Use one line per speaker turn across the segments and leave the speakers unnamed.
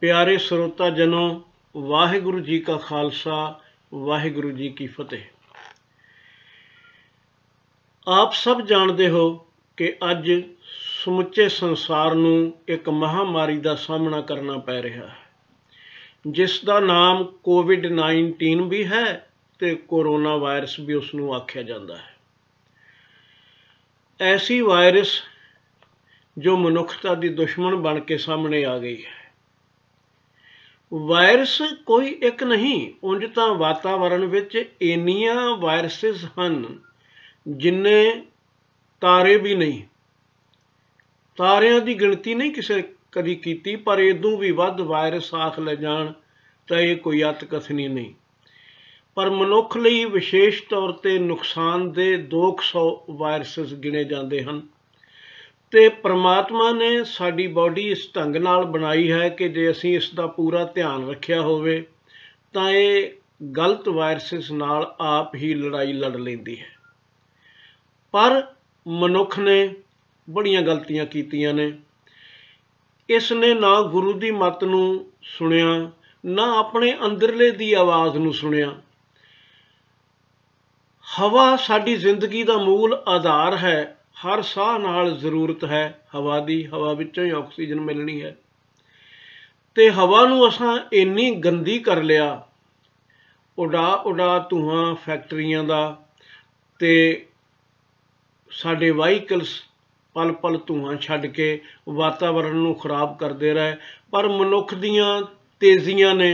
प्यारे श्रोता जनों, वाहिगुरु जी का खालसा, वाहिगुरु जी की फतेह। आप सब जानते हो कि अज समुचे संसार नूं एक महामारी का सामना करना पै रहा है, जिसका नाम कोविड-19 भी है ते कोरोना वायरस भी उसनूं आख्या जाता है। ऐसी वायरस जो मनुखता की दुश्मन बन के सामने आ गई है। वायरस कोई एक नहीं, उंज तां वातावरण विच इन्नियां वायरसिस हन जिन्ने तारे भी नहीं। तारियां की गिणती नहीं किसी कदी कीती, पर इदों भी वध वायरस आख ले जाण तां इह कोई अतकथनी नहीं। पर मनुख लई विशेष तौर ते नुकसानदेह 200 वायरसिस गिणे जाते हैं। तो परमात्मा ने साडी बॉडी इस ढंग नाल बनाई है कि जे असीं इसका पूरा ध्यान रखिया होवे तां इह गलत वायरसिस नाल आप ही लड़ाई लड़ लैंदी है। पर मनुख ने बड़ियां गलतियां कीतियां ने। इसने ना गुरु की मत नूं सुनिया, ना अपने अंदरले दी आवाज़ नूं सुनिया। हवा साडी जिंदगी का मूल आधार है। हर साह नाल जरूरत है हवा की, हवा विचों ही ऑक्सीजन मिलनी है। ते हवा नूं असां इन्नी गंदी कर लिया, उड़ा उड़ा धुआं फैक्ट्रियां दा, ते साडे वाहीकल्स पल पल धुआं छड्ड के वातावरण नूं खराब करते रहे। पर मनुख दियां तेजियां ने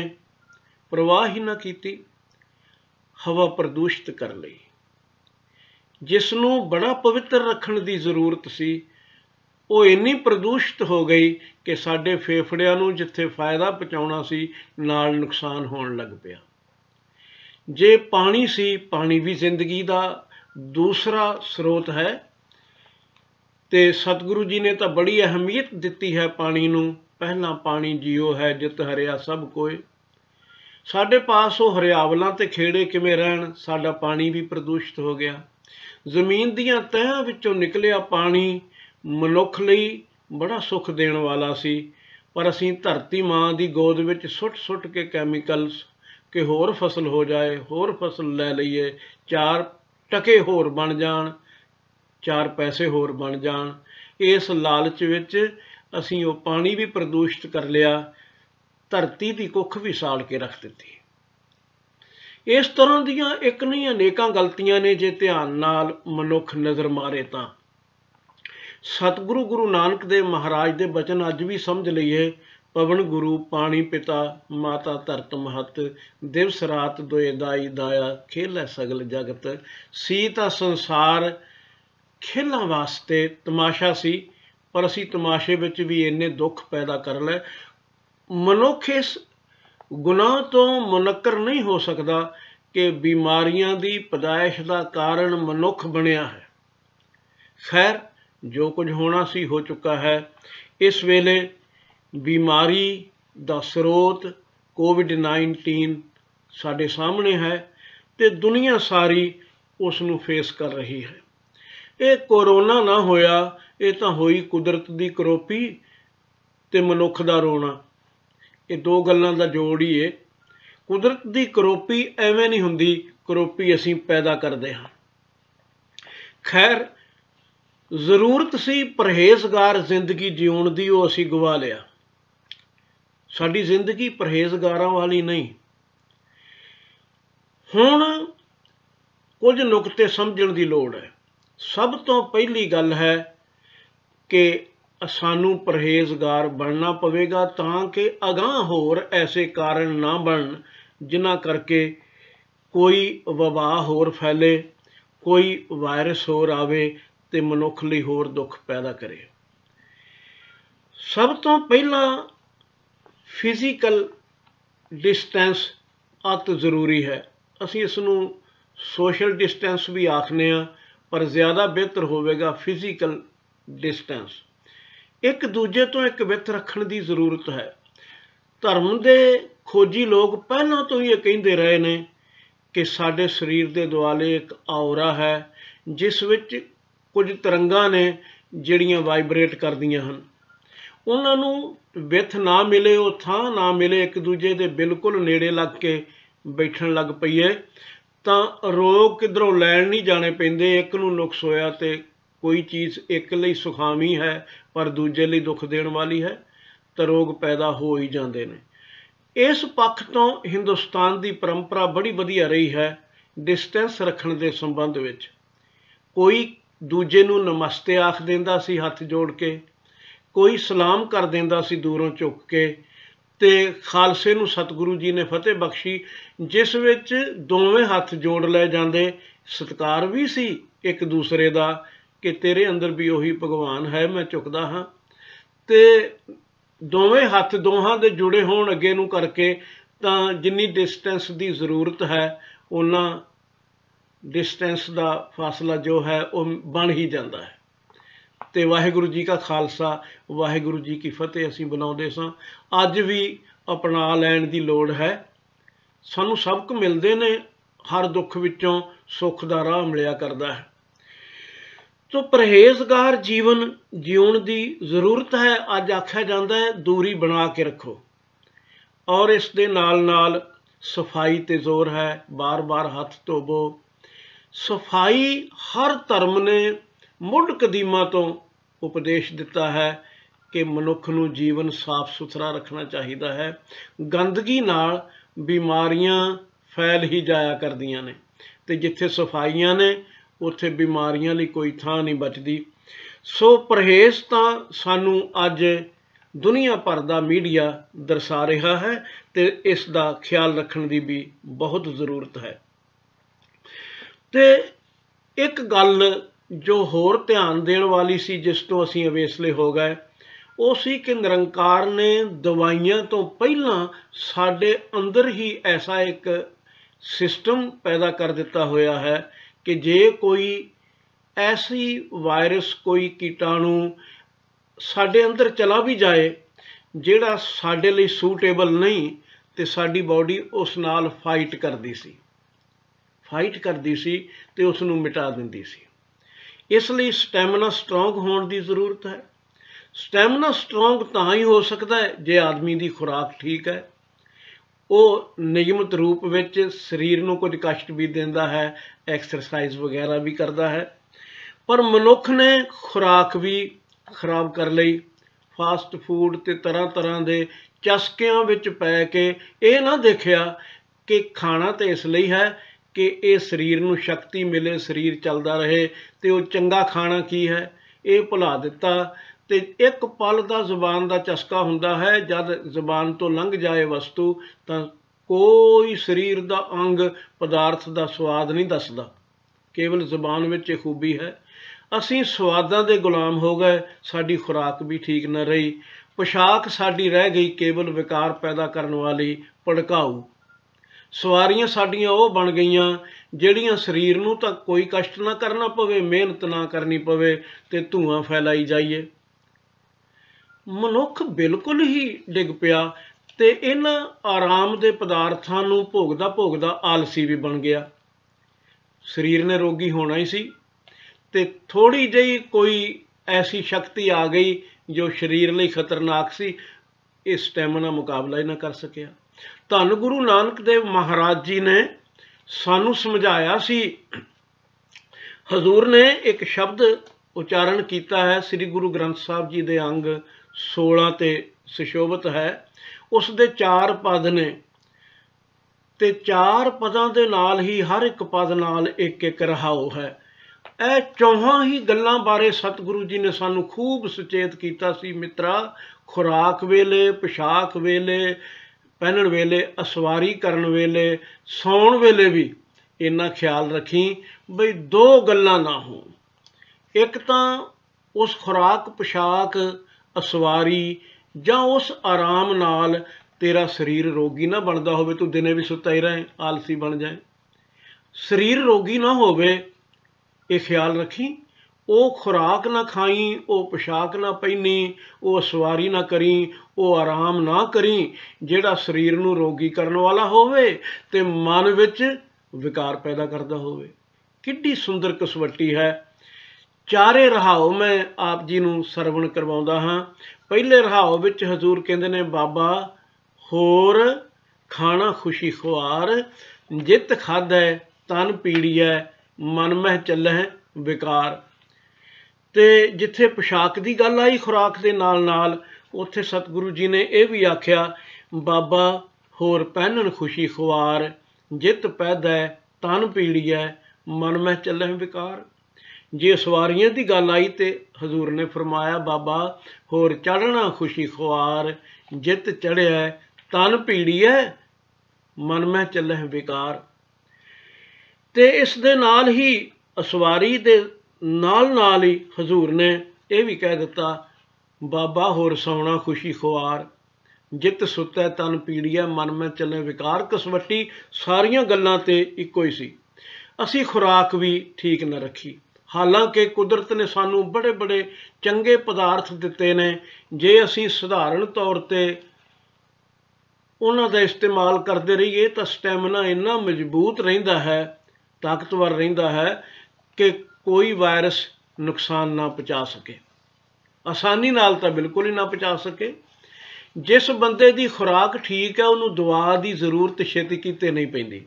परवाह ही ना कीती, हवा प्रदूषित कर लई। जिसनूं बड़ा पवित्र रखण की जरूरत सी, वो इन्नी प्रदूषित हो गई कि साडे फेफड़ियां नूं जिथे फायदा पहुँचाउणा सी, नाल नुकसान होण लग पिया। जे पानी सी, पानी भी जिंदगी का दूसरा स्रोत है, ते सतगुरु जी ने तो बड़ी अहमियत दिती है पानी नूं। पहला पानी जियो है, जित हरिया सब कोय। साडे पास वो हरियावलां ते खेड़े किवें रहण, साडा पानी भी प्रदूषित हो गया। जमीन दियां तहां विचों निकलिया पानी मनुख लई बड़ा सुख देण वाला सी, पर असीं धरती माँ की गोद विच सुट सुट के कैमीकल्स कि होर फसल हो जाए, होर फसल लै लईए, 4 टके होर बन जाण, 4 पैसे होर बन जाण। इस लालच विच असीं वो पानी भी प्रदूषित कर लिया, धरती की कुख भी साड़ के रख दिती। इस तरह दियां एक नहीं अनेकां गलतियां ने जे ध्यान नाल मनुख नज़र मारे तां। सतगुरु गुरु नानक देव महाराज दे बचन अज भी समझ लईए। पवन गुरु पानी पिता माता धरत महत, दिवस रात दोए दाई दाया, खेलै सगल जगत। सी तां संसार खेलां वास्ते तमाशा सी, पर असीं तमाशे विच भी इन्ने दुख पैदा कर लए। मनुख इस गुनाह तो मुनक्कर नहीं हो सकता कि बीमारियां की पैदाइश का कारण मनुख बनिया है। खैर, जो कुछ होना सी हो चुका है। इस वेले बीमारी का स्रोत कोविड-19 साडे सामने है, ते दुनिया सारी उसनूं फेस कर रही है। ये कोरोना ना होया, ये तो होई कुदरत की करोपी ते मनुख का रोना। ये दो गल्लां दा जोड़ ही है। कुदरत की करोपी एवें नहीं हुंदी, करोपी असीं पैदा करते हाँ। खैर, जरूरत सी परहेजगार जिंदगी जीउण दी, वो असीं गवा लिया। साडी जिंदगी परहेजगारां वाली नहीं। हुण कुछ नुकते समझण की लोड़ है। सब तो पहली गल है कि सानू परहेजगार बनना पवेगा, तां कि अगां होर ऐसे कारण ना बनन जिन्हां करके कोई वबा होर फैले, कोई वायरस होर आवे ते मनुख लई होर दुख पैदा करे। सब तो पहला फिजिकल डिस्टेंस अत जरूरी है। असीं इसनूं सोशल डिस्टेंस भी आखने आ, पर ज़्यादा बेहतर होवेगा फिजिकल डिस्टेंस। एक दूजे तो एक वित रखने की जरूरत है। धर्म के खोजी लोग पहलों तो ये कहते रहे ने कि साडे शरीर के दुआले एक औरा है, जिस विच कुछ तरंगां ने जिहड़ियां वाइब्रेट करदियां हन। ਉਹਨਾਂ ਨੂੰ ਵਿੱਥ ਨਾ ਮਿਲੇ, ਉਹ ਥਾਂ ਨਾ ਮਿਲੇ, ਇੱਕ ਦੂਜੇ ਦੇ ਬਿਲਕੁਲ ਨੇੜੇ ਲੱਗ ਕੇ ਬੈਠਣ ਲੱਗ ਪਈਏ ਤਾਂ ਰੋਗ ਕਿੱਧਰੋਂ ਲੈਣ ਨਹੀਂ ਜਾਣੇ ਪੈਂਦੇ। ਇੱਕ ਨੂੰ ਨੁਕਸ ਹੋਇਆ ਤੇ ਕੋਈ ਚੀਜ਼ ਇੱਕ ਲਈ ਸੁਖਾਵੀਂ ਹੈ ਪਰ ਦੂਜੇ ਲਈ ਦੁੱਖ ਦੇਣ ਵਾਲੀ ਹੈ ਤਾਂ ਰੋਗ ਪੈਦਾ ਹੋ ਹੀ ਜਾਂਦੇ ਨੇ। ਇਸ ਪੱਖ ਤੋਂ ਹਿੰਦੁਸਤਾਨ ਦੀ ਪਰੰਪਰਾ ਬੜੀ ਵਧੀਆ ਰਹੀ ਹੈ ਡਿਸਟੈਂਸ ਰੱਖਣ ਦੇ ਸੰਬੰਧ ਵਿੱਚ। ਕੋਈ ਦੂਜੇ ਨੂੰ ਨਮਸਤੇ ਆਖ ਦਿੰਦਾ ਸੀ ਹੱਥ ਜੋੜ ਕੇ, ਕੋਈ ਸਲਾਮ ਕਰ ਦਿੰਦਾ ਸੀ ਦੂਰੋਂ ਝੁੱਕ ਕੇ, ਤੇ ਖਾਲਸੇ ਨੂੰ ਸਤਿਗੁਰੂ ਜੀ ਨੇ ਫਤਿਹ ਬਖਸ਼ੀ ਜਿਸ ਵਿੱਚ ਦੋਵੇਂ ਹੱਥ ਜੋੜ ਲਏ ਜਾਂਦੇ। ਸਤਿਕਾਰ ਵੀ ਸੀ ਇੱਕ ਦੂਸਰੇ ਦਾ ਕਿ ਤੇਰੇ ਅੰਦਰ ਵੀ ਉਹੀ ਭਗਵਾਨ ਹੈ, ਮੈਂ ਝੁਕਦਾ ਹਾਂ, ਤੇ ਦੋਵੇਂ ਹੱਥ ਦੋਹਾਂ ਦੇ ਜੁੜੇ ਹੋਣ ਅੱਗੇ ਨੂੰ ਕਰਕੇ ਤਾਂ ਜਿੰਨੀ ਡਿਸਟੈਂਸ ਦੀ ਜ਼ਰੂਰਤ ਹੈ ਉਨਾ ਡਿਸਟੈਂਸ ਦਾ ਫਾਸਲਾ ਜੋ ਹੈ ਉਹ ਬਣ ਹੀ ਜਾਂਦਾ ਹੈ। ਤੇ ਵਾਹਿਗੁਰੂ ਜੀ ਕਾ ਖਾਲਸਾ, ਵਾਹਿਗੁਰੂ ਜੀ ਕੀ ਫਤਿਹ ਅਸੀਂ ਬੁਲਾਉਂਦੇ ਸਾਂ। ਅੱਜ ਵੀ ਅਪਣਾ ਲੈਣ ਦੀ ਲੋੜ ਹੈ। ਸਾਨੂੰ ਸਬਕ ਮਿਲਦੇ ਨੇ, ਹਰ ਦੁੱਖ ਵਿੱਚੋਂ ਸੁੱਖ ਦਾ ਰਾਹ ਮਿਲਿਆ ਕਰਦਾ ਹੈ। ਤੋ ਪਰਹੇਜ਼ਗਾਰ ਜੀਵਨ ਜਿਉਣ ਦੀ ਜ਼ਰੂਰਤ ਹੈ। ਅੱਜ ਆਖਿਆ ਜਾਂਦਾ ਹੈ ਦੂਰੀ ਬਣਾ ਕੇ ਰੱਖੋ, ਔਰ ਇਸ ਦੇ ਨਾਲ ਨਾਲ ਸਫਾਈ ਤੇ ਜ਼ੋਰ ਹੈ। ਬਾਰ-ਬਾਰ ਹੱਥ ਧੋਵੋ। ਸਫਾਈ ਹਰ ਧਰਮ ਨੇ ਮੁੱਢ ਕਦੀਮਾ ਤੋਂ ਉਪਦੇਸ਼ ਦਿੱਤਾ ਹੈ ਕਿ ਮਨੁੱਖ ਨੂੰ ਜੀਵਨ ਸਾਫ ਸੁਥਰਾ ਰੱਖਣਾ ਚਾਹੀਦਾ ਹੈ। ਗੰਦਗੀ ਨਾਲ ਬਿਮਾਰੀਆਂ ਫੈਲ ਹੀ ਜਾਇਆ ਕਰਦੀਆਂ ਨੇ ਤੇ ਜਿੱਥੇ ਸਫਾਈਆਂ ਨੇ ਉੱਥੇ ਬਿਮਾਰੀਆਂ ਲਈ ਕੋਈ ਥਾਂ ਨਹੀਂ ਬਚਦੀ। ਸੋ ਪਰਹੇਜ਼ ਤਾਂ ਸਾਨੂੰ ਅੱਜ ਦੁਨੀਆ ਭਰ ਦਾ ਮੀਡੀਆ ਦਰਸਾ ਰਿਹਾ ਹੈ ਤੇ ਇਸ ਦਾ ਖਿਆਲ ਰੱਖਣ ਦੀ ਵੀ ਬਹੁਤ ਜ਼ਰੂਰਤ ਹੈ। ਤੇ ਇੱਕ ਗੱਲ ਜੋ ਹੋਰ ਧਿਆਨ ਦੇਣ ਵਾਲੀ ਸੀ, ਜਿਸ ਤੋਂ ਅਸੀਂ ਅਵੇਸਲੇ ਹੋ ਗਏ, ਉਹ ਸੀ ਕਿ ਨਿਰੰਕਾਰ ਨੇ ਦਵਾਈਆਂ ਤੋਂ ਪਹਿਲਾਂ ਸਾਡੇ ਅੰਦਰ ਹੀ ਐਸਾ ਇੱਕ ਸਿਸਟਮ ਪੈਦਾ ਕਰ ਦਿੱਤਾ ਹੋਇਆ ਹੈ ਕਿ ਜੇ ਕੋਈ ਐਸੀ ਵਾਇਰਸ, ਕੋਈ ਕੀਟਾਣੂ ਸਾਡੇ ਅੰਦਰ ਚਲਾ ਵੀ ਜਾਏ ਜਿਹੜਾ ਸਾਡੇ ਲਈ ਸੂਟੇਬਲ ਨਹੀਂ, ਤੇ ਸਾਡੀ ਬਾਡੀ ਉਸ ਨਾਲ ਫਾਈਟ ਕਰਦੀ ਸੀ ਤੇ ਉਸ ਨੂੰ ਮਿਟਾ ਦਿੰਦੀ ਸੀ। ਇਸ ਲਈ ਸਟੈਮਿਨਾ ਸਟਰੋਂਗ ਹੋਣ ਦੀ ਜ਼ਰੂਰਤ ਹੈ। ਸਟੈਮਿਨਾ ਸਟਰੋਂਗ ਤਾਂ ਹੀ ਹੋ ਸਕਦਾ ਹੈ ਜੇ ਆਦਮੀ ਦੀ ਖੁਰਾਕ ਠੀਕ ਹੈ, ਉਹ ਨਿਯਮਿਤ ਰੂਪ ਵਿੱਚ ਸਰੀਰ ਨੂੰ ਕੁਝ ਕਸ਼ਟ ਵੀ ਦਿੰਦਾ ਹੈ, ਐਕਸਰਸਾਈਜ਼ ਵਗੈਰਾ ਵੀ ਕਰਦਾ ਹੈ। ਪਰ ਮਨੁੱਖ ਨੇ ਖੁਰਾਕ ਵੀ ਖਰਾਬ ਕਰ ਲਈ। ਫਾਸਟ ਫੂਡ ਤੇ ਤਰ੍ਹਾਂ ਤਰ੍ਹਾਂ ਦੇ ਚਸਕਿਆਂ ਵਿੱਚ ਪੈ ਕੇ ਇਹ ਨਾ ਦੇਖਿਆ ਕਿ ਖਾਣਾ ਤਾਂ ਇਸ ਲਈ ਹੈ ਕਿ ਇਹ ਸਰੀਰ ਨੂੰ ਸ਼ਕਤੀ ਮਿਲੇ, ਸਰੀਰ ਚੱਲਦਾ ਰਹੇ, ਤੇ ਉਹ ਚੰਗਾ ਖਾਣਾ ਕੀ ਹੈ ਇਹ ਭੁਲਾ ਦਿੱਤਾ। ਤੇ ਇੱਕ ਪਲ ਦਾ ਜ਼ੁਬਾਨ ਦਾ ਚਸਕਾ ਹੁੰਦਾ ਹੈ, ਜਦ ਜ਼ੁਬਾਨ ਤੋਂ ਲੰਘ ਜਾਏ ਵਸਤੂ ਤਾਂ ਕੋਈ ਸਰੀਰ ਦਾ ਅੰਗ ਪਦਾਰਥ ਦਾ ਸਵਾਦ ਨਹੀਂ ਦੱਸਦਾ, ਕੇਵਲ ਜ਼ੁਬਾਨ ਵਿੱਚ ਇਹ ਖੂਬੀ ਹੈ। ਅਸੀਂ ਸਵਾਦਾਂ ਦੇ ਗੁਲਾਮ ਹੋ ਗਏ, ਸਾਡੀ ਖੁਰਾਕ ਵੀ ਠੀਕ ਨਾ ਰਹੀ, ਪੋਸ਼ਾਕ ਸਾਡੀ ਰਹਿ ਗਈ ਕੇਵਲ ਵਿਕਾਰ ਪੈਦਾ ਕਰਨ ਵਾਲੀ ਭੜਕਾਊ। ਸਵਾਰੀਆਂ ਸਾਡੀਆਂ ਉਹ ਬਣ ਗਈਆਂ ਜਿਹੜੀਆਂ ਸਰੀਰ ਨੂੰ ਤਾਂ ਕੋਈ ਕਸ਼ਟ ਨਾ ਕਰਨਾ ਪਵੇ, ਮਿਹਨਤ ਨਾ ਕਰਨੀ ਪਵੇ ਤੇ ਧੂਆਂ ਫੈਲਾਈ ਜਾਈਏ। ਮਨੁੱਖ ਬਿਲਕੁਲ ਹੀ ਡਿੱਗ ਪਿਆ ਤੇ ਇਹਨਾਂ ਆਰਾਮ ਦੇ ਪਦਾਰਥਾਂ ਨੂੰ ਭੋਗਦਾ ਭੋਗਦਾ ਆਲਸੀ ਵੀ ਬਣ ਗਿਆ। ਸਰੀਰ ਨੇ ਰੋਗੀ ਹੋਣਾ ਹੀ ਸੀ ਤੇ ਥੋੜ੍ਹੀ ਜਿਹੀ ਕੋਈ ਐਸੀ ਸ਼ਕਤੀ ਆ ਗਈ ਜੋ ਸਰੀਰ ਲਈ ਖਤਰਨਾਕ ਸੀ, ਇਹ ਸਟੈਮਿਨਾ ਮੁਕਾਬਲਾ ਹੀ ਨਾ ਕਰ ਸਕਿਆ। ਧੰਨ ਗੁਰੂ ਨਾਨਕ ਦੇਵ ਮਹਾਰਾਜ ਜੀ ਨੇ ਸਾਨੂੰ ਸਮਝਾਇਆ ਸੀ। ਹਜ਼ੂਰ ਨੇ ਇੱਕ ਸ਼ਬਦ ਉਚਾਰਨ ਕੀਤਾ ਹੈ, ਸ੍ਰੀ ਗੁਰੂ ਗ੍ਰੰਥ ਸਾਹਿਬ ਜੀ ਦੇ ਅੰਗ 16 ਤੇ ਸੁਸ਼ੋਭਿਤ ਹੈ। ਉਸ ਦੇ 4 ਪਦ ਨੇ ਤੇ 4 ਪਦਾਂ ਦੇ ਨਾਲ ਹੀ ਹਰ ਇੱਕ ਪਦ ਨਾਲ ਇੱਕ ਇੱਕ ਰਹਾਉ ਹੈ। ਇਹ ਚੌਹਾਂ ਹੀ ਗੱਲਾਂ ਬਾਰੇ ਸਤਿਗੁਰੂ ਜੀ ਨੇ ਸਾਨੂੰ ਖੂਬ ਸੁਚੇਤ ਕੀਤਾ ਸੀ। ਮਿੱਤਰਾ, ਖੁਰਾਕ ਵੇਲੇ, ਪੋਸ਼ਾਕ ਵੇਲੇ, ਪਹਿਨਣ ਵੇਲੇ, ਅਸਵਾਰੀ ਕਰਨ ਵੇਲੇ, ਸੌਣ ਵੇਲੇ ਵੀ ਇੰਨਾ ਖਿਆਲ ਰੱਖੀ ਬਈ 2 ਗੱਲਾਂ ਨਾ ਹੋਣ। ਇੱਕ ਤਾਂ ਉਸ ਖੁਰਾਕ, ਪੋਸ਼ਾਕ, ਅਸਵਾਰੀ ਜਾਂ ਉਸ ਆਰਾਮ ਨਾਲ ਤੇਰਾ ਸਰੀਰ ਰੋਗੀ ਨਾ ਬਣਦਾ ਹੋਵੇ, ਤੂੰ ਦਿਨੇ ਵੀ ਸੁੱਤਾ ਹੀ ਰਹੇ, ਆਲਸੀ ਬਣ ਜਾਏ। ਸਰੀਰ ਰੋਗੀ ਨਾ ਹੋਵੇ ਇਹ ਖਿਆਲ ਰੱਖੀ। ਉਹ ਖੁਰਾਕ ਨਾ ਖਾਈ, ਉਹ ਪੋਸ਼ਾਕ ਨਾ ਪਹਿਨੀ, ਉਹ ਅਸਵਾਰੀ ਨਾ ਕਰੀ, ਉਹ ਆਰਾਮ ਨਾ ਕਰੀ ਜਿਹੜਾ ਸਰੀਰ ਨੂੰ ਰੋਗੀ ਕਰਨ ਵਾਲਾ ਹੋਵੇ ਤੇ ਮਨ ਵਿੱਚ ਵਿਕਾਰ ਪੈਦਾ ਕਰਦਾ ਹੋਵੇ। ਕਿੱਡੀ ਸੁੰਦਰ ਕਸਵੱਟੀ ਹੈ। ਚਾਰੇ ਰਹਾਓ मैं आप जी ਨੂੰ ਸਰਵਣ ਕਰਵਾਉਂਦਾ ਹਾਂ। ਪਹਿਲੇ ਰਹਾਓ ਵਿੱਚ ਹਜ਼ੂਰ ਕਹਿੰਦੇ ਨੇ, ਬਾਬਾ ਹੋਰ ਖਾਣਾ ਖੁਸ਼ੀ ਖੁਆਰ, ਜਿੱਤ ਖਾਧੈ ਤਨ ਪੀੜੀਐ, ਮਨ ਮਹਿ ਚੱਲਹਿ ਵਿਕਾਰ। ਤੇ ਜਿੱਥੇ पोशाक ਦੀ ਗੱਲ ਆਈ खुराक ਦੇ ਨਾਲ ਨਾਲ, ਉੱਥੇ सतगुरु जी ने ਇਹ भी आख्या, बाबा होर पहनन खुशी खुआर, जित पैदा तन पीड़ीऐ, मन मह चलह विकार। जे सवारियां की गल आई तो हजूर ने फरमाया, बाबा होर चढ़ना खुशी खुआर, जित चढ़िया तन पीड़ीऐ, मन मह चलह विकार। ते इस दे नाल ही सवारी दे नाल ही हजूर ने यह भी कह दिता, बाबा होर सौना खुशी खुआर, जित सुतै तन पीड़िया, मन में चले विकार। कसवट्टी सारियां गल्लां ते इक्को ही सी। असी खुराक भी ठीक न रखी, हालांकि कुदरत ने सानू बड़े बड़े चंगे पदार्थ दिते ने। जे असी सधारण तौर ते उन्हां दा इस्तेमाल करते रहिए तो स्टैमिना इन्ना मजबूत रहिंदा है, ताकतवर रहिंदा है कि कोई वायरस नुकसान ना पहुँचा सके, आसानी नाल तां बिल्कुल ही ना पहुँचा सके। जिस बंदे की खुराक ठीक है उन्होंने दवा की जरूरत छेती कीते नहीं पैंदी।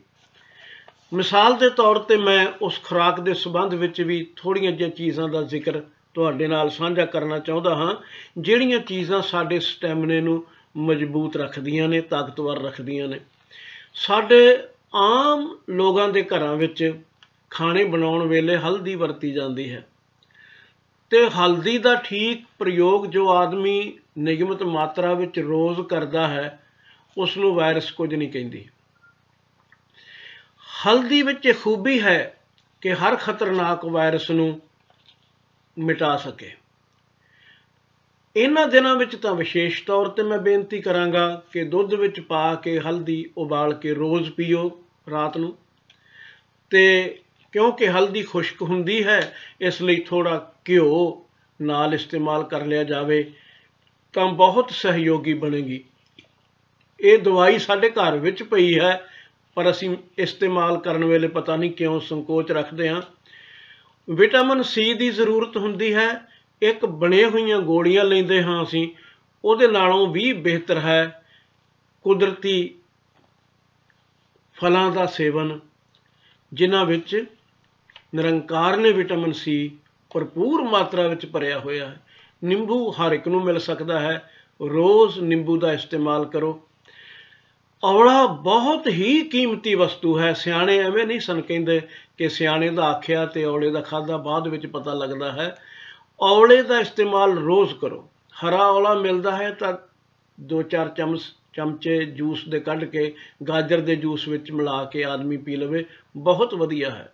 मिसाल के तौर पर मैं उस खुराक के संबंध में भी थोड़िया जिहियां चीज़ों का जिक्र तुहाडे नाल साझा करना चाहुंदा हाँ, जिहड़ियां चीज़ां साडे स्टैमिने नूं मजबूत रखदियां ने, ताकतवर रखदियां ने। साडे आम लोगों के घरां विच खाने बनाउण वेले हल्दी वरती जाती है, तो हल्दी का ठीक प्रयोग जो आदमी निगमित मात्रा विच रोज़ करता है, उसनूं वायरस कुछ नहीं कहती। हल्दी विच खूबी है कि हर खतरनाक वायरस नूं मिटा सके। इन्हां दिनां विच तां विशेष तौर पर मैं बेनती करांगा कि दुध विच पा के हल्दी उबाल के रोज़ पीओ रात नूं। ते क्योंकि हल्दी खुश्क हुंदी है, इसलिए थोड़ा घ्यो नाल इस्तेमाल कर लिया जाए तो बहुत सहयोगी बनेगी। ये दवाई साडे घर विच पई है, पर असी इस्तेमाल करने वेले पता नहीं क्यों संकोच रखते हैं। विटामिन सी की जरूरत हुंदी है, एक बने हुई गोलियां लेंदे हाँ असी, उहदे नालों भी बेहतर है कुदरती फलों का सेवन, जिन्हां विच निरंकार ने विटामिन सी भरपूर मात्रा विच भरिया होया है। निंबू हर एक नूं मिल सकता है, रोज़ निंबू का इस्तेमाल करो। औला बहुत ही कीमती वस्तु है। सियाणे एवें नहीं सन कहिंदे कि सियाणे दा आख्या ते औले दा खाधा बाद विच पता लगता है। औले का इस्तेमाल रोज़ करो। हरा औला मिलता है तो 2-4 चमचे जूस दे कढ़ के गाजर के जूस विच मिला के आदमी पी लवे, बहुत वधिया है।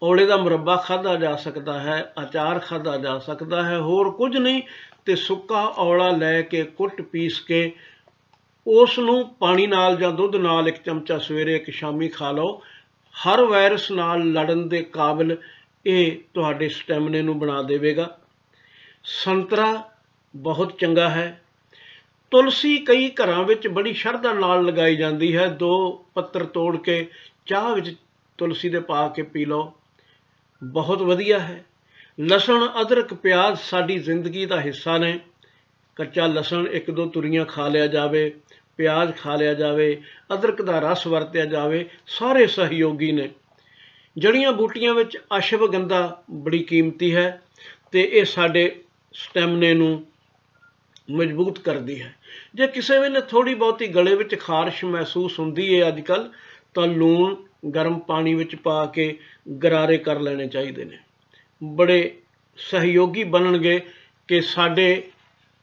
औले का मुरब्बा खाधा जा सकता है, अचार खाधा जा सकता है, होर कुछ नहीं तो सुक्का औला लैके कुट पीस के उसनूं पानी नाल जां दुध नाल 1 चमचा सवेरे 1 शामी खा लो। हर वायरस नाल लड़न दे काबिल ये तुहाडे स्टैमिने नूं बना देवेगा। संतरा बहुत चंगा है। तुलसी कई घरां विच बड़ी शरधा नाल लगाई जाती है। 2 पत्तर तोड़ के चाह विच तुलसी दे पा के पी लो, बहुत वधिया है। लसण अदरक प्याज साडी जिंदगी का हिस्सा ने। कच्चा लसण 1-2 तुरियां खा लिया जाए, प्याज खा लिया जाए, अदरक का रस वरत्या जाए, सारे सहयोगी ने। जड़ियां बूटियां विच अश्वगंधा बड़ी कीमती है, तो ये साडे स्टैमिने नूं मजबूत करती है। जे किसी वेले थोड़ी बहुती गले विच खारिश महसूस होंदी है अजकल, तो लूण गर्म पानी विच पा के गरारे कर लेने चाहिए ने। बड़े सहयोगी बनणगे कि साडे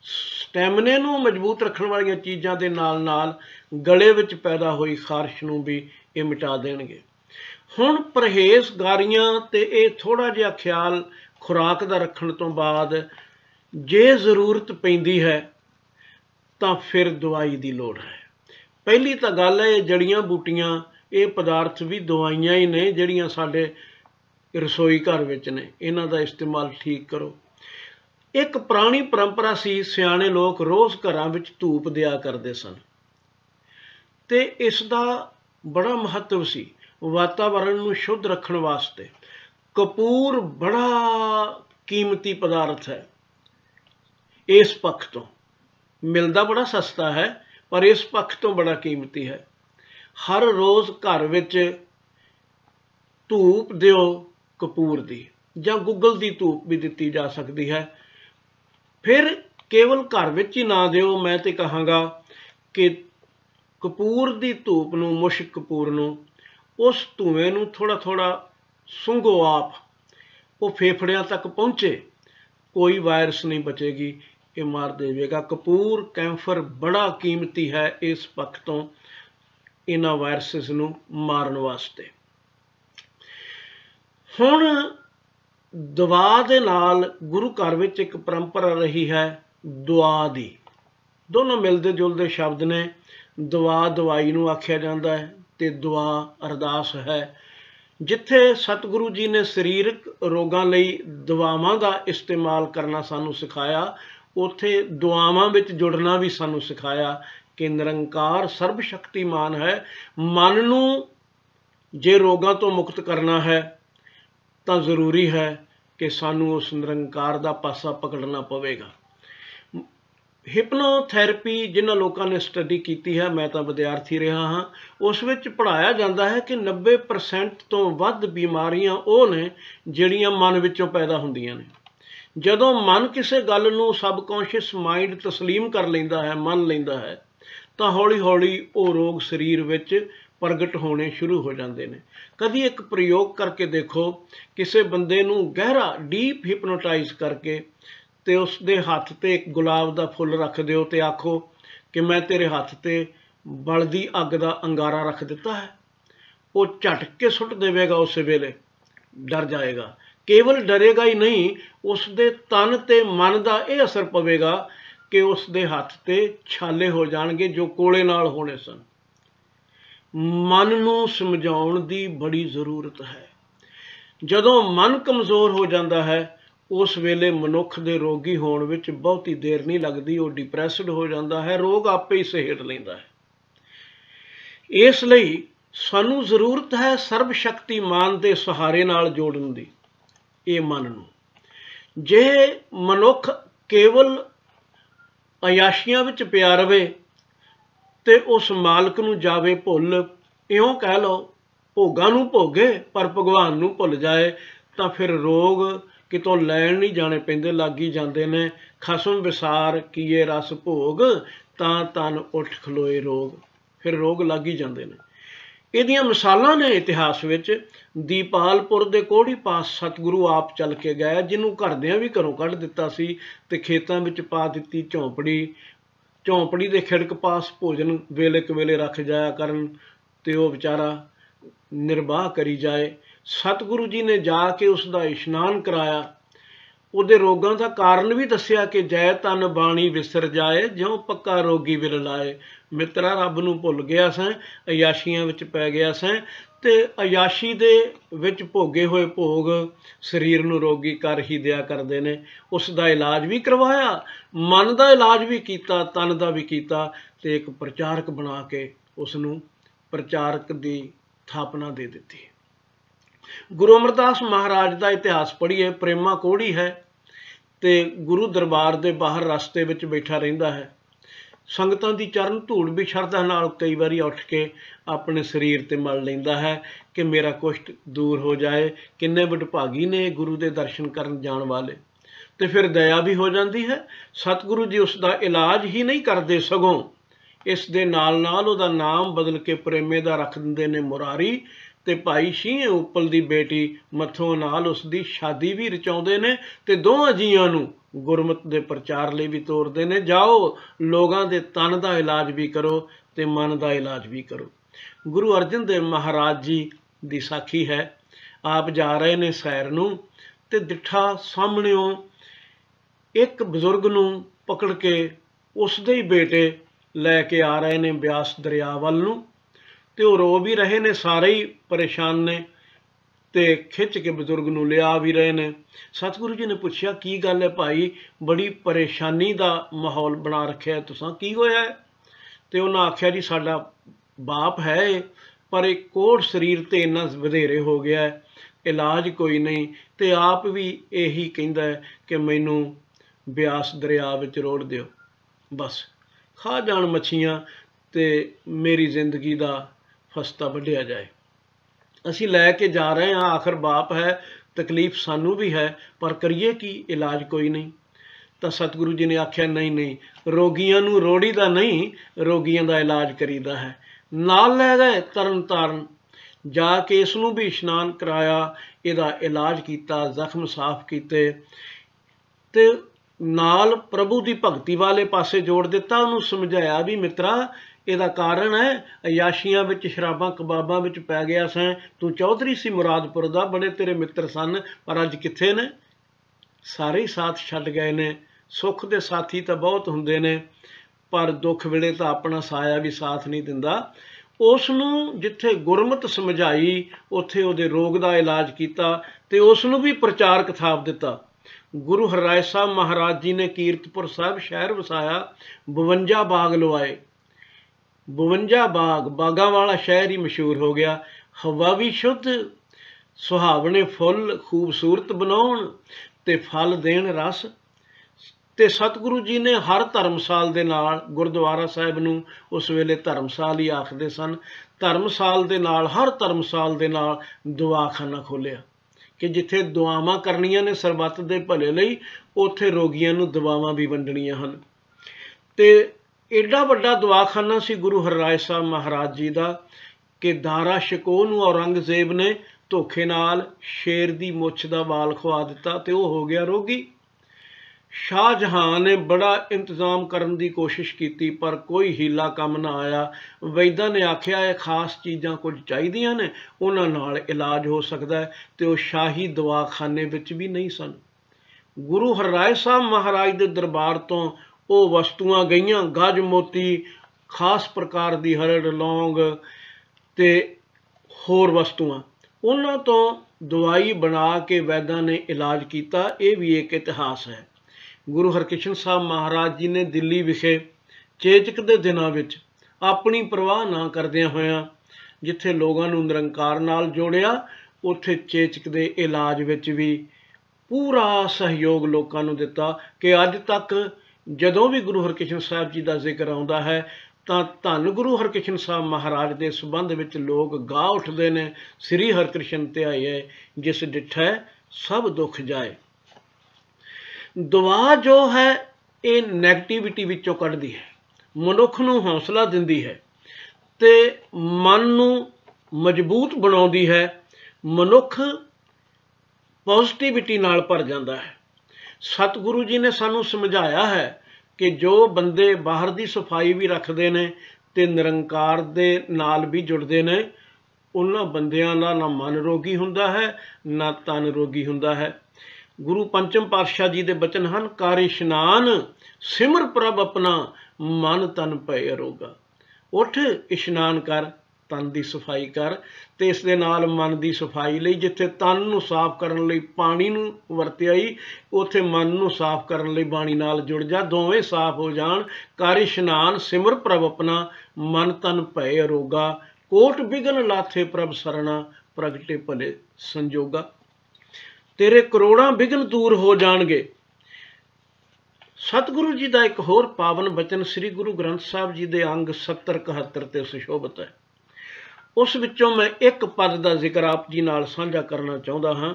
स्टैमिने नूं मजबूत रखण वालियां चीज़ां दे नाल नाल गले विच पैदा हुई खारिश नूं भी ये मिटा देणगे। हुण परहेजगारियां ते ये थोड़ा जिहा ख्याल खुराक दा रखण तो बाद जे जरूरत पैंदी है तो फिर दवाई की लोड़ है। पहली तो गल है जड़ियां बूटियां ये पदार्थ भी दवाइयां ही ने जिहड़ियां साडे रसोई घर विच ने, इन्हां दा इस्तेमाल ठीक करो। एक पुरानी परंपरा सी, सियाणे लोग रोज़ घरां विच धूप दिया करते सन, ते इसदा बड़ा महत्व सी वातावरण नूं शुद्ध रखण वास्ते। कपूर बड़ा कीमती पदार्थ है। इस पक्ष तो मिलता बड़ा सस्ता है, पर इस पक्ष तो बड़ा कीमती है। हर रोज़ घर विच धूप दिओ कपूर दी, जां गुग्गल दी धूप भी दिती जा सकती है। फिर केवल घर विच ही ना दिओ, मैं तो कहांगा कि कपूर दी धूप नूं, मुश्क कपूर नूं, उस धुएं नूं थोड़ा थोड़ा सूंघो आप, वो फेफड़ियां तक पहुँचे, कोई वायरस नहीं बचेगी, ये मार देवेगा। कपूर कैंफर बड़ा कीमती है इस पक्ष तो इन्हां वायरसिस नूं मारन वास्ते। हुण दवा दे नाल गुरु घर विच एक परंपरा रही है दुआ दी। दोनों मिलते जुलते शब्द ने। दुआ दवाई नूं आख्या जाता है ते दुआ अरदास है। जिथे सतगुरु जी ने सरीरक रोगां लई दवावां दा इस्तेमाल करना सानू सिखाया, उत्थे दुआवां विच जुड़ना भी सानू सिखाया कि निरंकार सर्व शक्तिमान है। मन नूं जे रोगां तो मुक्त करना है तो जरूरी है कि सानू उस निरंकार दा पासा पकड़ना पवेगा। हिपनोथैरेपी जिन्हां लोगों ने स्टडी की है, मैं तो विद्यार्थी रहा हाँ, उस विच पढ़ाया जाता है कि 90% तो वध बीमारियां वो ने जिहड़ियां मन विचों पैदा हुंदियां ने। जदों मन किसी गल नूं सबकॉन्शियस माइंड तस्लीम कर लैंदा है, मन लैंदा है, तो हौली हौली वो रोग शरीर विच प्रगट होने शुरू हो जाते हैं। कभी एक प्रयोग करके देखो, किसी बंदे नूं गहरा डीप हिपनोटाइज करके ते उसके हत्थ ते एक गुलाब का फुल रख दिओ ते आखो कि मैं तेरे हत्थ ते बलदी अग का अंगारा रख दिता है। वो झटके सुट देवेगा, उस वेले डर जाएगा। केवल डरेगा ही नहीं, उसके तन ते मन का यह असर पवेगा कि उसके हत्थ ते छाले हो जाएंगे जो कोले नाल होने सन। मन नूं समझाउण दी बड़ी जरूरत है। जदों मन कमज़ोर हो जाता है, उस वेले मनुख दे रोगी होने विच बहुती देर नहीं लगती, वो डिप्रैसड हो जाता है, रोग आपे ही सहेट लैंदा है। इसलिए सानू जरूरत है सर्वशक्तिमान दे सहारे नाल जोड़न दी ये मन नूं। जे मनुख केवल अयाशियां विच पिया रवे ते उस मालक नूं जावे भुल, इउं कह लो भोगां नूं भोगे पर भगवान नूं भुल जाए, तो फिर रोग कितों लैण नहीं जाने पैंदे, लागी जाते ने। खसम विसार कीए रस भोग, तां तन उठ खलोए रोग, फिर रोग लागी जाते हैं। इहदियां मिसालां ने इतिहास विच। दीपालपुर दे कोड़ी पास सतगुरु आप चल के गए, जिन्हों घरदियां भी घरों कढ़ दिता सी ते खेतां विच पा दित्ती झोंपड़ी। झोंपड़ी दे खिड़क पास भोजन वेले कवेले रख जाया करन ते वो बेचारा निर्वाह करी जाए। सतगुरु जी ने जाके उसका इशनान कराया, ਉਹਦੇ रोगों का कारण भी दसिया कि जय तन बाणी विसर जाए, ज्यों पक्का रोगी विल लाए। मित्रा रब नूं भुल गया सैं, अयाशियां विच पै गया सैं, ते अयाशी दे विच भोगे होए भोग शरीर नूं रोगी कर ही दिया करदे ने। उसका इलाज भी करवाया, मन का इलाज भी किया, तन का भी किया, ते एक प्रचारक बना के उसनूं प्रचारक की थापना दे दी। गुरु अमरदास महाराज का इतिहास पढ़िए। प्रेमा कोड़ी है ते गुरु दरबार के बाहर रस्ते में बैठा रहिंदा है। संगतां दी चरण धूड़ भी शरधा नाल कई बारी उठ के अपने शरीर ते मल लैंदा है कि मेरा कुष्ठ दूर हो जाए। किन्ने वडभागी ने गुरु के दर्शन करन जाण वाले। तो फिर दया भी हो जाती है। सतगुरु जी उसका इलाज ही नहीं करते, सगों इस दे नाल नाल उहदा नाम बदल के प्रेमे दा रख दिंदे ने मुरारी। ते भाई शींह उपल दी बेटी मथों नाल उसकी शादी भी रचाउंदे ने ते दोवां जीआं नूं गुरमत दे प्रचार लई भी तोरदे ने। जाओ लोगां दे तन दा इलाज भी करो ते मन दा इलाज भी करो। गुरु अर्जन देव महाराज जी दी साखी है। आप जा रहे ने सैर नूं ते दिठा सामणेओं एक बजुर्ग नूं पकड़ के उसदे ही बेटे लैके आ रहे ने ब्यास दरिया वल नूं, ते वो रो भी रहे ने, सारे ही परेशान ने ते खिच के बजुर्ग नूं लिया भी रहे ने। सतगुरु जी ने पूछा की गल है भाई, बड़ी परेशानी का माहौल बना रखा है तुसां, की होया है? ते उन्हें आख्या जी साडा बाप है पर एक कोढ़ शरीर ते इन्ना वधेरे हो गया है इलाज कोई नहीं, तो आप भी यही कहता है कि मैनू ब्यास दरिया विच रोड़ दिओ, बस खा जाण मच्छियां ते मेरी जिंदगी का फस्ता वढिया जाए। असी लैके जा रहे हाँ, आखिर बाप है, तकलीफ सानू भी है, पर करिए की, इलाज कोई नहीं। तो सतगुरु जी ने आख्या नहीं नहीं, रोगियां नू रोड़ी दा नहीं, रोगियां दा इलाज करीदा है। नाल लै गए तरन ताਰਨ, जाके इसनू भी इशनान कराया, इहदा इलाज किया, जख्म साफ किए, ते नाल प्रभु की भगती वाले पासे जोड़ दिता। उन्होंने समझाया भी मित्रा, ਇਹਦਾ ਕਾਰਨ है अयाशियां विच शराबां कबाबां विच पै गया सैं, तू चौधरी सी मुरादपुर दा, बड़े तेरे मित्र सन, पर अज कित्थे ने? सारे ही साथ छड्ड गए ने। सुख दे साथी तो बहुत हुंदे ने, पर दुख वेले तो अपना साया भी साथ नहीं दिंदा। उसनूं जिथे गुरमत समझाई, उत्थे उहदे रोग का इलाज किया, ते उसनूं भी प्रचारक थाप दिता। गुरु हरराय साहब महाराज जी ने कीरतपुर साहब शहर वसाया, 52 बाग लवाए। 52 बाग, बागा वाला शहर ही मशहूर हो गया। हवा भी शुद्ध, सुहावने फुल खूबसूरत बनाउण ते फल देण रस। ते सतगुरु जी ने हर धर्मसाल दे नाल, गुरुद्वारा साहिब नूं उस वेले धर्मसाल ही आखदे सन, धर्मसाल दे नाल, हर धर्मसाल दे नाल दुआखाना खोलिया कि जिथे दुआवां करनियां ने सरबत दे भले लई, उत्थे रोगियां नूं दुआवां भी वंडणियां हन। ते एडा वड्डा दुआखाना सी गुरु हरराय साहब महाराज जी का कि दारा शिकोह नूं औरंगजेब ने धोखे नाल शेर की मुछ का वाल खवा दिता, ते वो हो गया रोगी। शाहजहां ने बड़ा इंतजाम करने की कोशिश की, पर कोई हीला कम ना आया। वैद्य ने आख्या है खास चीज़ां कुछ चाहिए ने, उन्हां नाल इलाज हो सकता है, तो वो शाही दवाखाने विच भी नहीं सन। गुरु हरराय साहब महाराज के दरबार तो वो वस्तुआं गईयां, गज मोती, खास प्रकार की हरड़ लौंग ते होर वस्तुआं, उन्हां तो दवाई बना के वैद्यां ने इलाज किया। ये भी एक इतिहास है। गुरु हरकृष्ण साहब महाराज जी ने दिल्ली विखे चेचक के दिनों विच अपनी परवाह ना करदियां होइयां जिथे लोगों नूं निरंकार नाल जोड़िया, उत्थे चेचक के इलाज विच भी पूरा सहयोग लोगों नूं दिता कि अज तक जदों भी गुरु हरकृष्ण साहब जी का जिक्र आउंदा है तो धन गुरु हरकृष्ण साहब महाराज के संबंध में लोग गा उठते हैं, श्री हरकृष्ण ध्याइए जिस डिठै सब दुख जाए। दुआ जो है ये नैगेटिविटी विचों कढ़दी है, मनुख नूं हौसला दिंदी है, ते मन नूं मजबूत बनाउंदी है। मनुख पॉजिटिविटी नाल भर जाता है। सतगुरु जी ने सानू समझाया है कि जो बंदे बाहर की सफाई भी रखते हैं तो निरंकार दे नाल भी जुड़ते हैं, उन्हां बंदियां दा ना मन रोगी हुंदा है, ना तन रोगी हुंदा है। गुरु पंचम पातशाह जी के बचन हैं, कर इशनान सिमर प्रभ अपना, मन तन भय अरोगा। उठ इशनान कर, तन की सफाई कर, तो इस दे नाल मन की सफाई लई जिथे तन नूं साफ करन लई पानी नूं वरतिया ही, उत्थे मन नूं साफ करन लई बाणी नाल जुड़ जा, दोवें साफ हो जाण। कर इशनान सिमर प्रभ अपना, मन तन भय अरोगा। कोट बिघन लाथे प्रभ सरना, प्रगटे भले संजोगा। तेरे करोड़ां बिघन दूर हो जाणगे। सतगुरु जी का एक होर पावन बचन श्री गुरु ग्रंथ साहब जी के अंग 70-71 ते सुशोभित है। उस विचों मैं एक पद का जिक्र आप जी नाल साझा करना चाहता हाँ।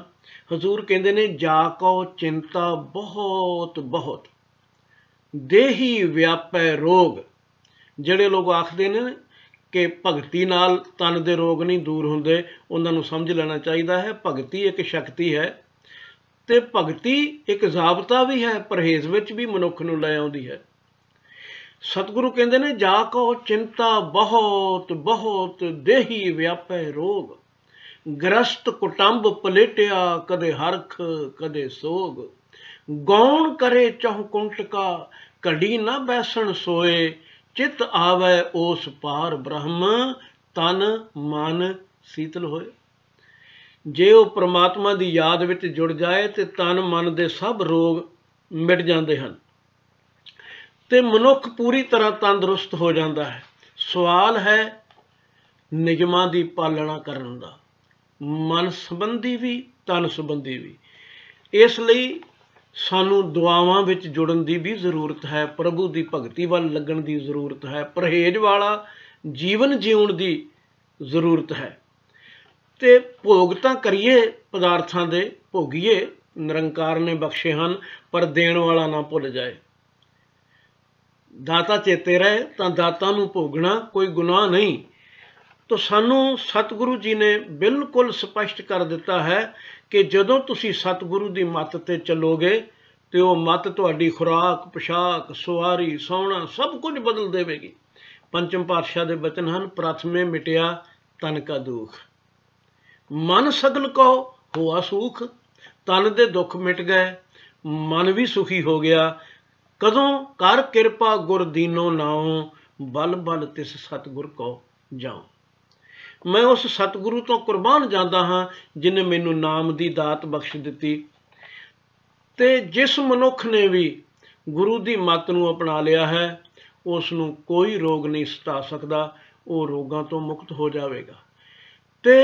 हजूर कहते ने, जाको चिंता बहुत बहुत देही व्यापै रोग। ਜਿਹੜੇ लोग आखते ने कि भगती नाल तन के रोग नहीं दूर होंदे, उन्होंने समझ लेना चाहिए है भगती एक शक्ति है, तो भगती एक जाबता भी है, परहेज विच भी मनुख नूं लै आउंदी है। सतगुरु कहते ने, जाको चिंता बहुत बहुत देही व्यापै रोग। ग्रस्त कुटुंब पलेटिया, कदे हरख कदे सोग। गौण करे चहुं कुंट का, घड़ी न बैसण सोए। चित आवे ओस पार ब्रह्म, तन मन शीतल होए। जे वो परमात्मा की याद विच जुड़ जाए तो तन मन के सब रोग मिट जाते हैं, तो मनुख पूरी तरह तंदुरुस्त हो जाता है। सवाल है नियमां की पालना करन दा। मन संबंधी भी तन संबंधी भी। इसलिए सानू दुआवां विच जुड़न की भी जरूरत है, प्रभु की भगती वाल लगन की जरूरत है, परहेज वाला जीवन जीवन की जरूरत है। ते भोग तां करिए पदार्थां दे, भोगीए, निरंकार ने बख्शे हैं, पर देण वाला ना भुल जाए। दाता चेते रहे तां दाता नूं भोगना कोई गुनाह नहीं। तो सानू सतगुरु जी ने बिल्कुल स्पष्ट कर दिता है कि जदों तुसी सतगुरु की मत ते चलोगे तो वह मत तुहाडी खुराक, पोशाक, सवारी, सौना सब कुछ बदल देवेगी। पंचम पातशाह के बचन हैं, प्रथमे मिटिया तन का दुख, मन सगल को हुआ सुख। तन दे दुख मिट गए, मन भी सुखी हो गया। कदों कर किरपा गुर दीनो नाओ, बल बल तिस सतगुर को जाओ। मैं उस सतगुरु तो कुर्बान जाता हाँ जिन्हें मैनू नाम की दात बख्श दी। ते जिस मनुख ने भी गुरु की मत नूं अपना लिया है उसनूं कोई रोग नहीं सता सकता, वो रोगों तो मुक्त हो जाएगा। ते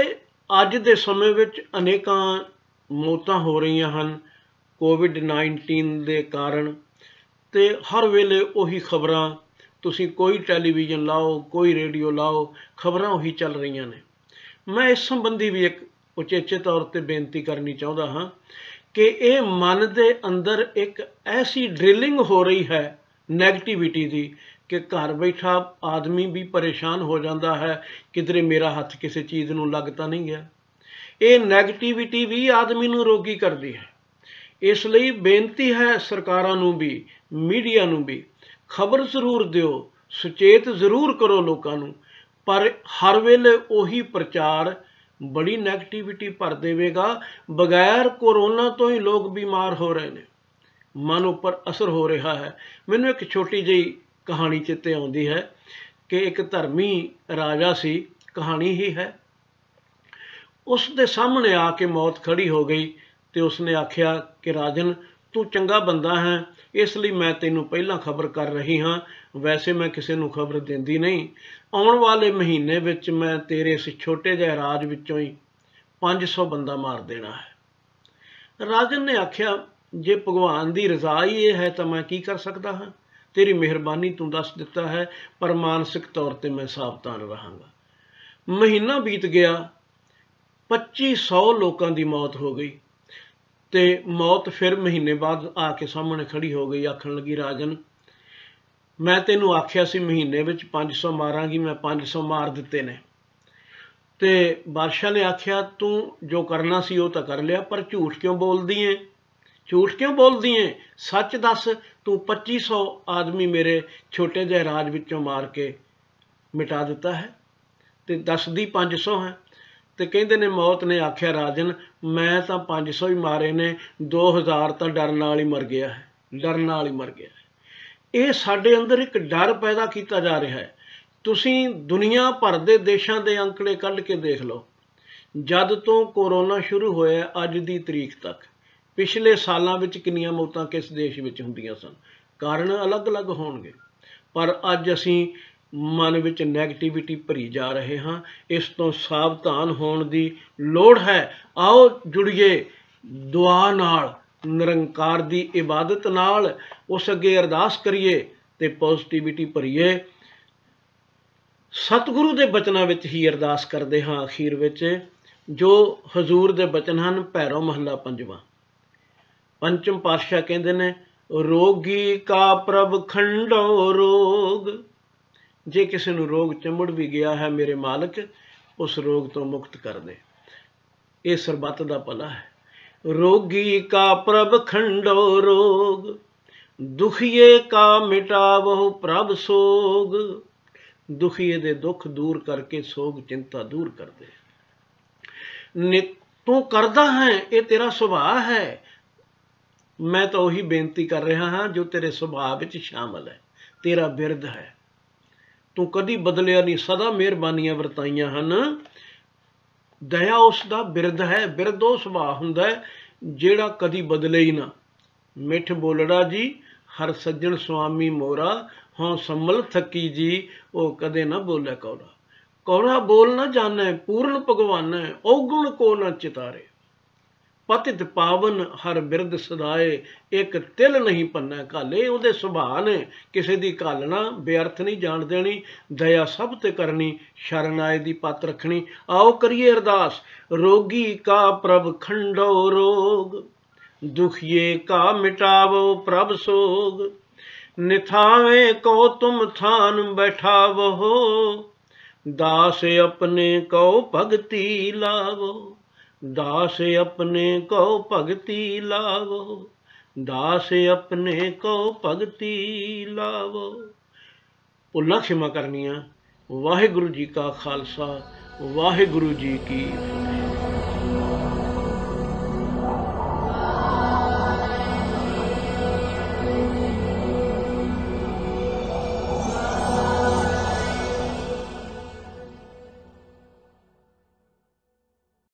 अज दे समय विच अनेकां मौतां हो रही हैं कोविड-19 के कारण। ते हर वेले उही खबरां, तुसी कोई टैलीविजन लाओ, कोई रेडियो लाओ, खबरां उही चल रही ने। मैं इस संबंधी भी एक उचेचे तौर पर बेनती करनी चाहता हाँ कि ये मन के अंदर एक ऐसी ड्रिलिंग हो रही है नैगेटिविटी की कि घर बैठा आदमी भी परेशान हो जाता है, किधरे मेरा हथ किसी चीज़ नूं लगता नहीं गया। ये नैगेटिविटी भी आदमी नूं रोगी करती है। इसलिए बेनती है सरकारां नूं भी, मीडिया नूं भी, खबर जरूर दिओ, सुचेत जरूर करो लोकां नूं, पर हर वेले उही प्रचार बड़ी नैगेटिविटी भर देवेगा। बगैर कोरोना तो ही लोग बीमार हो रहे हैं, मन उपर असर हो रहा है। मैनूं एक छोटी जी कहानी चेते आउंदी है कि एक धर्मी राजा सी, कहानी ही है। उस दे सामने आके मौत खड़ी हो गई तो उसने आख्या कि राजन तू चंगा बंदा है, इसलिए मैं तेनों पहला खबर कर रही हाँ, वैसे मैं किसी नूं खबर देंदी नहीं। आने वाले महीने विच मैं तेरे इस छोटे जिहे राज विचों ही 500 बंदा मार देना है। राजन ने आख्या जे भगवान की रजा ही ये है तो मैं की कर सकता हाँ, तेरी मेहरबानी तू दस दिता है, पर मानसिक तौर पर मैं सावधान रहांगा। महीना बीत गया, 2500 लोगों की मौत हो गई। ते मौत फिर महीने बाद आके सामने खड़ी हो गई, आखन लगी राजन मैं तेनों आख्या सी महीने विच 500 मारांगी, मैं 500 मार दिते ने। ते बादशाह ने आख्या तू जो करना सी वो तो कर लिया, पर झूठ क्यों बोलदी है, झूठ क्यों बोलदी है, सच दस तू 2500 आदमी मेरे छोटे जिहे राज विचों मार के मिटा दिता है ते दसदी 500 है। तो कहते ने मौत ने आख्या राजन मैं तो 500 ही मारे ने, 2000 तो डर नाल ही मर गया है, डर नाल ही मर गया है। ये साडे अंदर एक डर पैदा किया जा रहा है। तुसी दुनिया भर के देशों के अंकड़े कढ़ के देख लो, जद तो कोरोना शुरू होया अज की तरीक तक पिछले सालों में कितनियां मौतां किस देश में हुंदियां सन, कारण अलग अलग होणगे, पर अज असी मन विच नैगेटिविटी भरी जा रहे हाँ। इस तो सावधान होने की लोड़ है। आओ जुड़िए दुआ नाल, निरंकार की इबादत नाल, उस अगे अरदास करिए ते पॉजिटिविटी भरीए। सतगुरु के बचनों विच ही अरदास करते हाँ अखीर विच, जो हजूर के बचन हैं। भैरव महला पंजवां, पंचम पातशाह कहते ने रोगी का प्रभ खंडो रोग। जे किसी नूं रोग चिमड़ भी गया है मेरे मालिक उस रोग तो मुक्त कर दे, ये सरबत दा भला है। रोगी का प्रभ खंडो रोग, दुखिए का मिटावो प्रभ सोग। दुखिए दे दुख दूर करके सोग चिंता दूर कर दे। तू करदा है ये तेरा सुभाव है, मैं तो वही बेनती कर रहा हाँ जो तेरे सुभाव विच शामिल है, तेरा बिरद है। तू कदी बदलिया नहीं, सदा मेहरबानियां वरताइयां हन। दया उसका बिरद है, बिरद वो सुभाव हुंदा है जेड़ा कदी बदले ही ना। मिठ बोलड़ा जी हर सज्जन स्वामी मोरा, हों संभल थकी जी वो कदे ना बोले कौड़ा। कौड़ा बोल न जाने पूर्ण भगवान, औगुण को न चितारे। पतित पावन हर बिरद सदाए, एक तिल नहीं पन्ना घाले। ਉਹਦੇ ਸੁਭਾਅ ਨੇ ਕਿਸੇ ਦੀ ਘਾਲਣਾ ਬੇਅਰਥ ਨਹੀਂ ਜਾਣ ਦੇਣੀ, ਦਇਆ ਸਭ ਤੇ ਕਰਨੀ, ਸ਼ਰਨ ਆਏ ਦੀ ਪੱਤ ਰੱਖਣੀ। आओ करिए अरदास, रोगी का प्रभ खंडो रोग, दुखिए का मिटावो प्रभ सोग। निथावे को तुम थान बैठावो, दास अपने को भगति लावो। दास अपने को भगति लावो, दास अपने को भगति लावो। भुल्लां क्षमा करनियां। वाहिगुरु जी का खालसा, वाहिगुरु जी की फतेह।